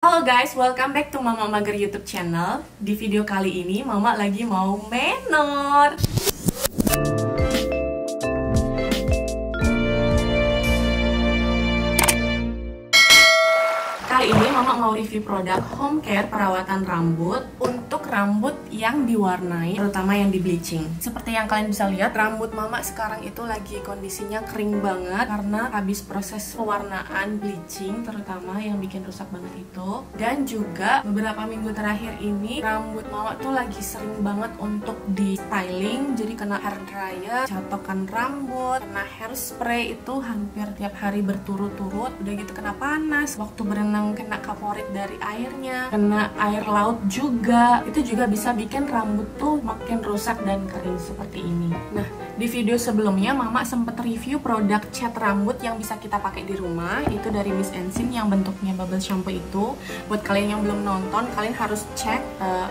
Halo guys, welcome back to Mama Mager YouTube channel. Di video kali ini Mama lagi mau menor. Kali ini Mama mau review produk home care perawatan rambut untuk rambut yang diwarnai, terutama yang di bleaching. Seperti yang kalian bisa lihat, rambut Mama sekarang itu lagi kondisinya kering banget karena habis proses pewarnaan bleaching, terutama yang bikin rusak banget itu. Dan juga beberapa minggu terakhir ini rambut Mama tuh lagi sering banget untuk di styling, jadi kena hair dryer, catokan rambut, kena hairspray itu hampir tiap hari berturut-turut. Udah gitu kena panas, waktu berenang kena kaporit dari airnya, kena air laut juga. Itu juga bisa bikin rambut tuh makin rusak dan kering seperti ini. Nah, di video sebelumnya Mama sempet review produk cat rambut yang bisa kita pakai di rumah. Itu dari Miss Ensin yang bentuknya bubble shampoo itu. Buat kalian yang belum nonton, kalian harus cek,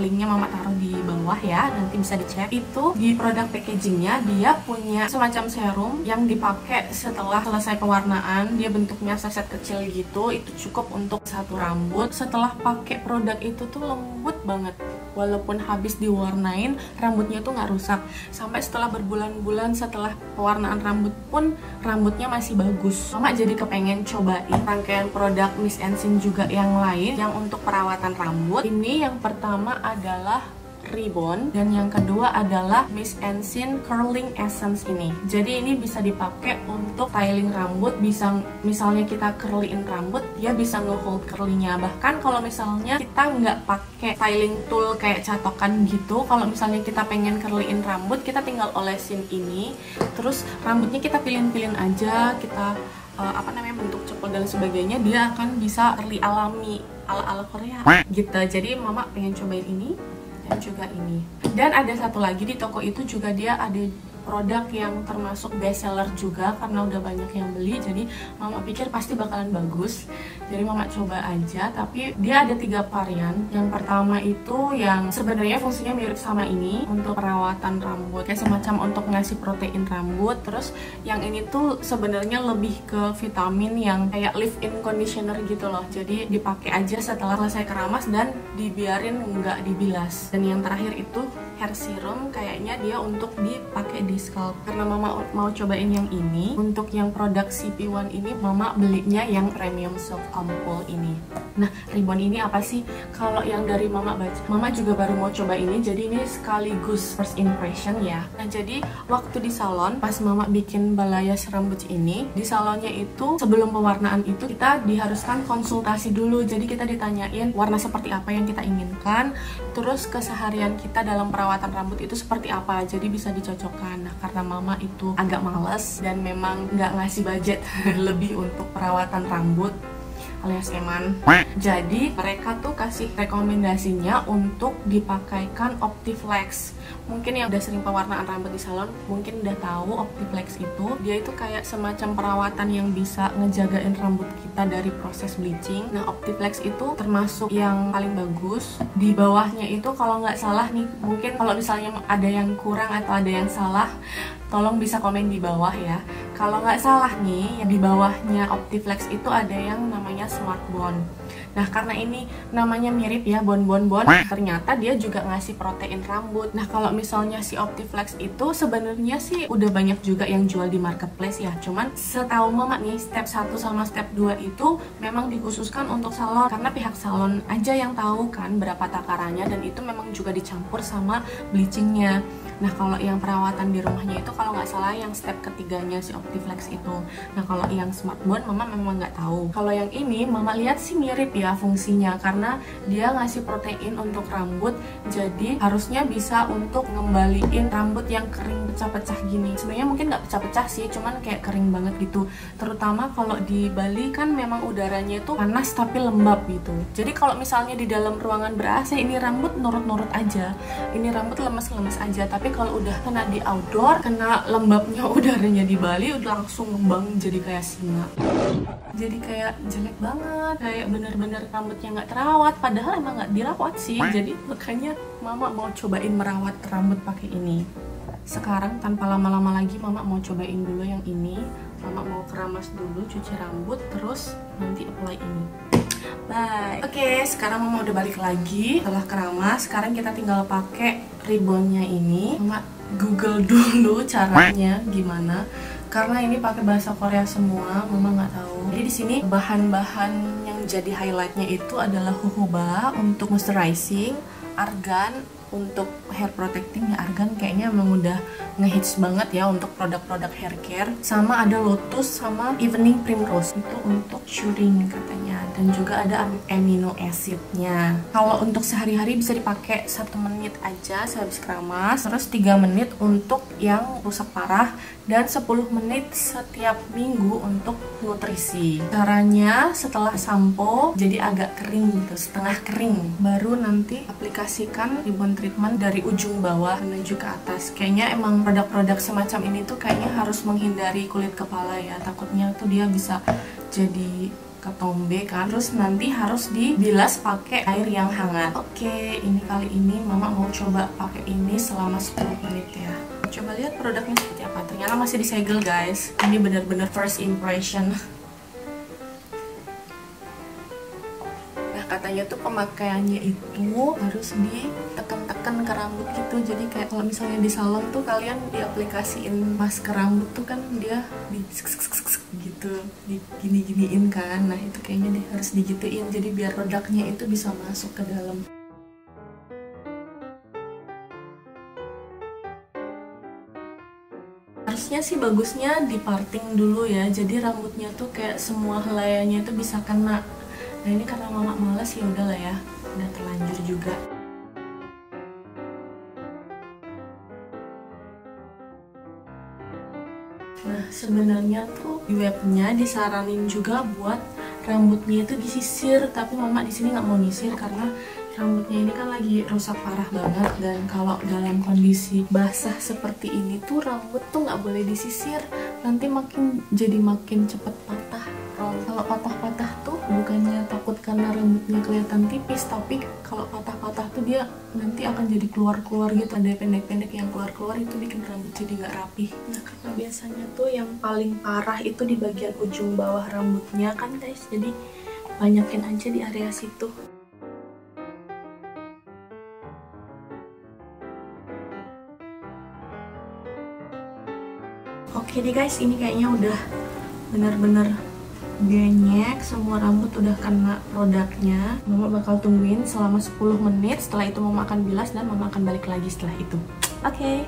linknya Mama taruh di bawah ya, nanti bisa dicek. Itu di produk packagingnya dia punya semacam serum yang dipakai setelah selesai pewarnaan. Dia bentuknya saset kecil gitu, itu cukup untuk satu rambut. Setelah pakai produk itu tuh lembut banget, walaupun habis diwarnain rambutnya tuh nggak rusak. Sampai setelah berbulan-bulan setelah pewarnaan rambut pun rambutnya masih bagus. Mama jadi kepengen cobain rangkaian produk Miss Ensin juga yang lain yang untuk perawatan rambut. Ini yang pertama adalah Ribbon dan yang kedua adalah Miss Ensin Curling Essence ini. Jadi ini bisa dipakai untuk styling rambut, bisa misalnya kita curlyin rambut, dia bisa nge-hold curlingnya. Bahkan kalau misalnya kita nggak pakai styling tool kayak catokan gitu, kalau misalnya kita pengen curlyin rambut, kita tinggal olesin ini, terus rambutnya kita pilin-pilin aja, kita bentuk cepol dan sebagainya, dia akan bisa curly alami ala-ala Korea gitu. Jadi Mama pengen cobain ini dan juga ini. Dan ada satu lagi di toko itu juga dia ada produk yang termasuk best seller juga karena udah banyak yang beli. Jadi Mama pikir pasti bakalan bagus, jadi Mama coba aja. Tapi dia ada 3 varian. Yang pertama itu yang sebenarnya fungsinya mirip sama ini untuk perawatan rambut, kayak semacam untuk ngasih protein rambut. Terus yang ini tuh sebenarnya lebih ke vitamin yang kayak leave-in conditioner gitu loh. Jadi dipakai aja setelah selesai keramas dan dibiarin nggak dibilas. Dan yang terakhir itu hair serum, kayaknya dia untuk dipakai di scalp. Karena Mama mau cobain yang ini, untuk yang produk CP1 ini Mama belinya yang premium soft ampoule ini. Nah, Ribbon ini apa sih? Kalau yang dari Mama baca, Mama juga baru mau coba ini, jadi ini sekaligus first impression ya. Nah, jadi waktu di salon pas Mama bikin balayage rambut ini, di salonnya itu sebelum pewarnaan itu kita diharuskan konsultasi dulu. Jadi kita ditanyain warna seperti apa yang kita inginkan, terus keseharian kita dalam perawatan rambut itu seperti apa, jadi bisa dicocokkan. Nah, karena Mama itu agak males dan memang nggak ngasih budget lebih untuk perawatan rambut alias eman, jadi mereka tuh kasih rekomendasinya untuk dipakaikan Optiflex. Mungkin yang udah sering pewarnaan rambut di salon mungkin udah tahu Optiflex itu. Dia itu kayak semacam perawatan yang bisa ngejagain rambut kita dari proses bleaching. Nah, Optiflex itu termasuk yang paling bagus. Di bawahnya itu kalau nggak salah nih, mungkin kalau misalnya ada yang kurang atau ada yang salah, tolong bisa komen di bawah ya. Kalau nggak salah nih, di bawahnya Optiflex itu ada yang namanya Smart Bond. Nah, karena ini namanya mirip ya, bond, ternyata dia juga ngasih protein rambut. Nah, kalau misalnya si Optiflex itu sebenarnya sih udah banyak juga yang jual di marketplace ya. Cuman setahu Mama nih, step 1 sama step 2 itu memang dikhususkan untuk salon, karena pihak salon aja yang tahu kan berapa takarannya, dan itu memang juga dicampur sama bleachingnya. Nah, kalau yang perawatan di rumahnya itu kalau nggak salah yang step ketiganya si Optiflex itu. Nah, kalau yang Smart Bond Mama memang nggak tahu. Kalau yang ini Mama lihat sih mirip ya fungsinya, karena dia ngasih protein untuk rambut, jadi harusnya bisa untuk ngembaliin rambut yang kering pecah-pecah gini. Sebenarnya mungkin nggak pecah-pecah sih, cuman kayak kering banget gitu. Terutama kalau di Bali kan memang udaranya itu panas tapi lembab gitu. Jadi kalau misalnya di dalam ruangan ber-AC ini rambut nurut-nurut aja, ini rambut lemes-lemes aja. Tapi kalau udah kena di outdoor, kena lembabnya udaranya di Bali, udah langsung ngembang jadi kayak singa. Jadi kayak jelek banget, kayak bener-bener rambutnya nggak terawat, padahal emang nggak dirawat sih. Jadi makanya Mama mau cobain merawat rambut pakai ini. Sekarang tanpa lama-lama lagi Mama mau cobain dulu yang ini. Mama mau keramas dulu, cuci rambut, terus nanti apply ini. Bye. Oke, sekarang mama udah balik lagi setelah keramas. Sekarang kita tinggal pakai ribbonnya ini. Mama Google dulu caranya gimana, karena ini pakai bahasa Korea semua, mama nggak tahu. Jadi di sini bahan-bahan yang jadi highlightnya itu adalah jojoba untuk moisturizing, argan untuk hair protecting. Ya, argan kayaknya emang udah ngehits banget ya untuk produk-produk hair care. Sama ada lotus sama evening primrose itu untuk shooting katanya, dan juga ada amino acidnya. Kalau untuk sehari-hari bisa dipakai 1 menit aja sehabis keramas, terus 3 menit untuk yang rusak parah, dan 10 menit setiap minggu untuk nutrisi. Caranya setelah sampo jadi agak kering gitu, setengah kering, baru nanti aplikasikan ribbon treatment dari ujung bawah menuju ke atas. Kayaknya emang produk-produk semacam ini tuh kayaknya harus menghindari kulit kepala ya, takutnya tuh dia bisa jadi ketombe kan. Terus nanti harus dibilas pakai air yang hangat. Oke, ini kali ini mama mau coba pakai ini selama 10 menit ya. Coba lihat produknya seperti apa. Ternyata masih disegel guys. Ini benar-benar first impression. Nah, katanya tuh pemakaiannya itu harus ditekan-tekan ke rambut gitu. Jadi kayak kalau misalnya di salon tuh kalian diaplikasiin masker rambut tuh kan dia di gitu, digini-giniin kan. Nah, itu kayaknya deh harus digituin. Jadi biar produknya itu bisa masuk ke dalam. Harusnya sih bagusnya di parting dulu ya, jadi rambutnya tuh kayak semua helainya itu bisa kena. Nah, ini karena mama malas ya udahlah ya, udah terlanjur juga. Nah, sebenarnya tuh di webnya disaranin juga buat rambutnya itu disisir, tapi mama di sini nggak mau nyisir karena rambutnya ini kan lagi rusak parah banget, dan kalau dalam kondisi basah seperti ini tuh rambut tuh nggak boleh disisir, nanti jadi makin cepet patah. Kalau patah-patah tuh bukannya takut karena rambutnya kelihatan tipis, tapi kalau patah-patah tuh dia nanti akan jadi keluar-keluar gitu, ada pendek-pendek yang keluar-keluar, itu bikin rambut jadi nggak rapih. Nah, karena biasanya tuh yang paling parah itu di bagian ujung bawah rambutnya kan guys, jadi banyakin aja di area situ. Oke deh guys, ini kayaknya udah bener-bener genyek, semua rambut udah kena produknya. Mama bakal tungguin selama 10 menit, setelah itu mama akan bilas dan mama akan balik lagi setelah itu. Oke,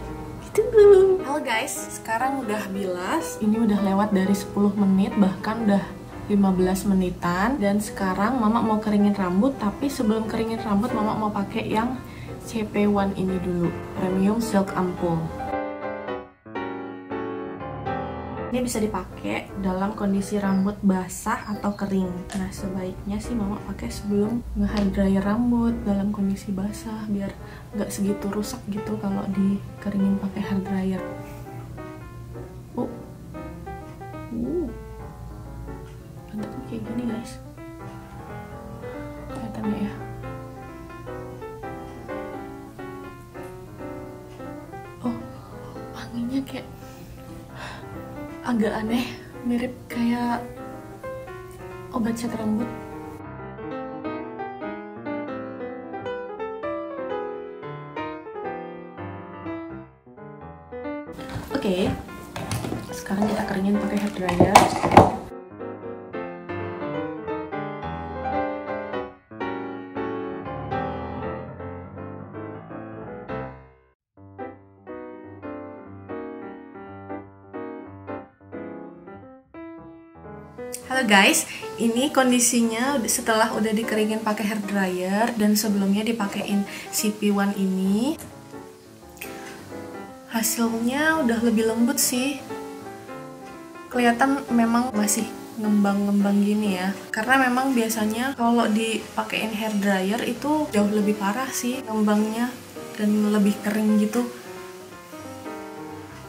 ditunggu. Halo guys, sekarang udah bilas, ini udah lewat dari 10 menit, bahkan udah 15 menitan. Dan sekarang mama mau keringin rambut, tapi sebelum keringin rambut mama mau pakai yang CP1 ini dulu, Premium Silk Ampoule. Ini bisa dipakai dalam kondisi rambut basah atau kering. Nah, sebaiknya sih mama pakai sebelum nge-hair dryer rambut dalam kondisi basah, biar nggak segitu rusak gitu kalau dikeringin pakai hair dryer. Bentuknya kayak gini guys, kelihatannya ya. Oh, wanginya kayak agak aneh, mirip kayak obat cat rambut. Oke, sekarang kita keringin pakai hair dryer. Halo guys, ini kondisinya setelah udah dikeringin pakai hair dryer dan sebelumnya dipakein CP1 ini. Hasilnya udah lebih lembut sih. Kelihatan memang masih ngembang-ngembang gini ya. Karena memang biasanya kalau dipakein hair dryer itu jauh lebih parah sih ngembangnya dan lebih kering gitu.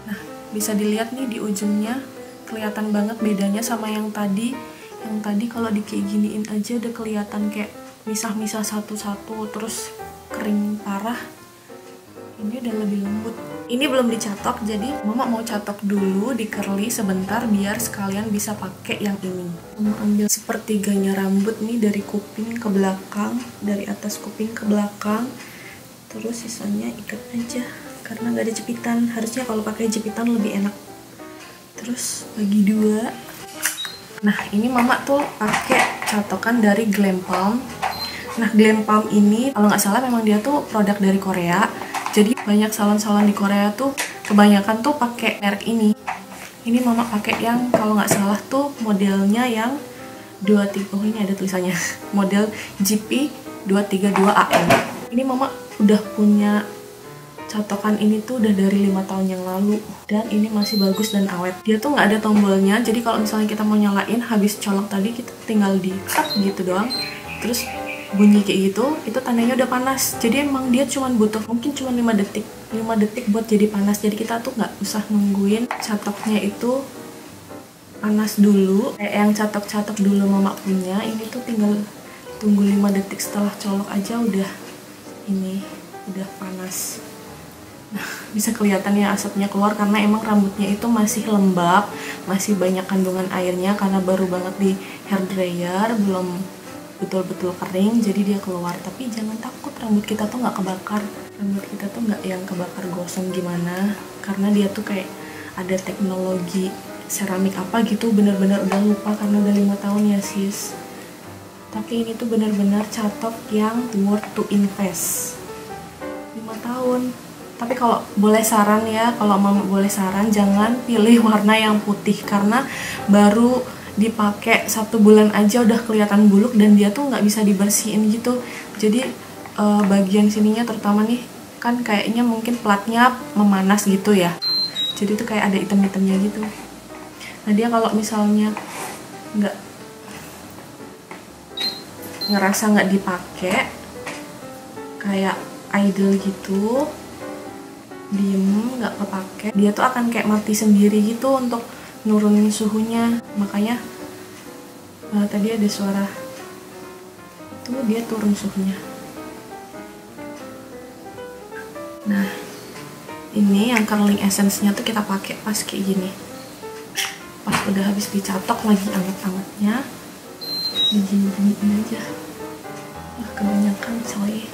Nah, bisa dilihat nih di ujungnya. Kelihatan banget bedanya sama yang tadi. Yang tadi kalau di kayak giniin aja udah kelihatan kayak misah-misah satu-satu terus kering parah. Ini udah lebih lembut. Ini belum dicatok, jadi mama mau catok dulu di curly sebentar biar sekalian bisa pakai yang ini. Mama ambil sepertiganya rambut nih dari kuping ke belakang, dari atas kuping ke belakang. Terus sisanya ikat aja karena nggak ada jepitan. Harusnya kalau pakai jepitan lebih enak. Terus bagi dua. Nah, ini mama tuh pakai catokan dari Glam Palm. Nah, Glam Palm ini kalau nggak salah memang dia tuh produk dari Korea. Jadi banyak salon-salon di Korea tuh kebanyakan tuh pakai merek ini. Ini mama pakai yang kalau nggak salah tuh modelnya yang 23. Oh, ini ada tulisannya. Model GP232AM. Ini mama udah punya catokan ini tuh udah dari 5 tahun yang lalu dan ini masih bagus dan awet. Dia tuh nggak ada tombolnya, jadi kalau misalnya kita mau nyalain habis colok tadi kita tinggal di tap gitu doang. Terus bunyi kayak gitu, itu tandanya udah panas. Jadi emang dia cuman butuh mungkin cuma 5 detik buat jadi panas. Jadi kita tuh nggak usah nungguin catoknya itu panas dulu. Kayak yang catok-catok dulu mama punya, ini tuh tinggal tunggu 5 detik setelah colok aja udah panas. Nah, bisa kelihatan ya asapnya keluar karena emang rambutnya itu masih lembab, masih banyak kandungan airnya karena baru banget di hair dryer, belum betul-betul kering, jadi dia keluar. Tapi jangan takut, rambut kita tuh nggak kebakar, rambut kita tuh nggak yang kebakar gosong gimana, karena dia tuh kayak ada teknologi seramik apa gitu, bener-bener udah lupa karena udah 5 tahun ya sis. Tapi ini tuh bener-bener catok yang worth to invest. 5 tahun. Tapi kalau boleh saran ya, kalau mama boleh saran, jangan pilih warna yang putih karena baru dipakai 1 bulan aja udah kelihatan buluk dan dia tuh nggak bisa dibersihin gitu. Jadi bagian sininya terutama nih kan kayaknya mungkin platnya memanas gitu ya, jadi tuh kayak ada item-itemnya gitu. Nah, dia kalau misalnya nggak ngerasa nggak dipakai kayak idle gitu, diem nggak kepake, dia tuh akan kayak mati sendiri gitu untuk nurunin suhunya. Makanya tadi ada suara tuh dia turun suhunya. Nah, ini yang curling essence-nya tuh kita pakai pas kayak gini, pas udah habis dicatok lagi anget-angetnya, digini-giniin aja. Wah, kebanyakan coy.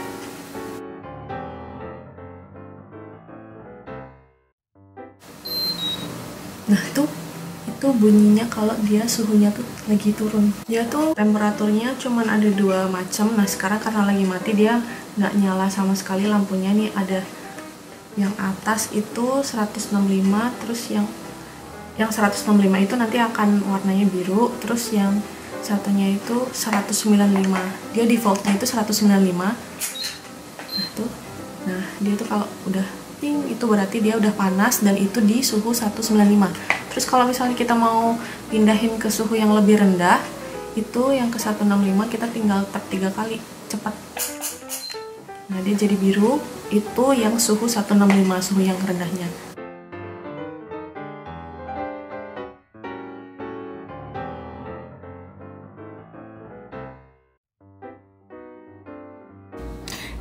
Nah, itu bunyinya kalau dia suhunya tuh lagi turun. Dia tuh temperaturnya cuman ada 2 macam. Nah, sekarang karena lagi mati dia nggak nyala sama sekali lampunya. Nih ada yang atas itu 165, terus yang 165 itu nanti akan warnanya biru, terus yang satunya itu 195. Dia defaultnya itu 195. Nah, tuh. Nah, dia tuh kalau udah pink itu berarti dia udah panas dan itu di suhu 195. Terus kalau misalnya kita mau pindahin ke suhu yang lebih rendah, itu yang ke 165 kita tinggal tap 3 kali, cepat. Nah, dia jadi biru, itu yang suhu 165, suhu yang rendahnya.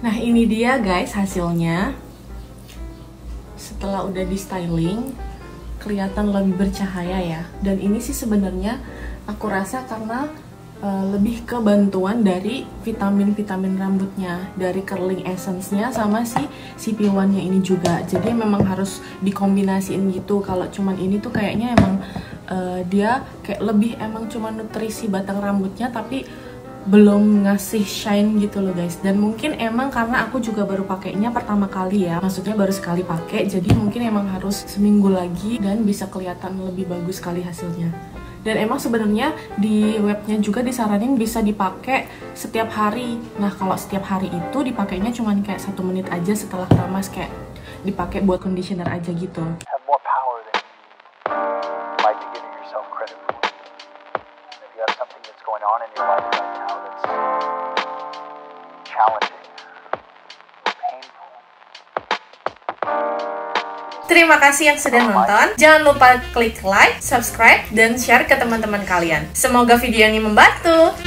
Nah, ini dia guys hasilnya. Setelah udah di styling, kelihatan lebih bercahaya ya. Dan ini sih sebenarnya aku rasa karena lebih ke bantuan dari vitamin-vitamin rambutnya, dari curling essence-nya sama si CP1-nya ini juga. Jadi memang harus dikombinasiin gitu. Kalau cuman ini tuh kayaknya emang dia kayak lebih emang cuma nutrisi batang rambutnya tapi belum ngasih shine gitu loh guys. Dan mungkin emang karena aku juga baru pakainya pertama kali ya, maksudnya baru sekali pakai, jadi mungkin emang harus seminggu lagi dan bisa kelihatan lebih bagus sekali hasilnya. Dan emang sebenarnya di webnya juga disaranin bisa dipakai setiap hari. Nah, kalau setiap hari itu dipakainya cuma kayak 1 menit aja setelah keramas, kayak dipakai buat conditioner aja gitu. Terima kasih yang sudah nonton. Jangan lupa klik like, subscribe, dan share ke teman-teman kalian. Semoga video ini membantu.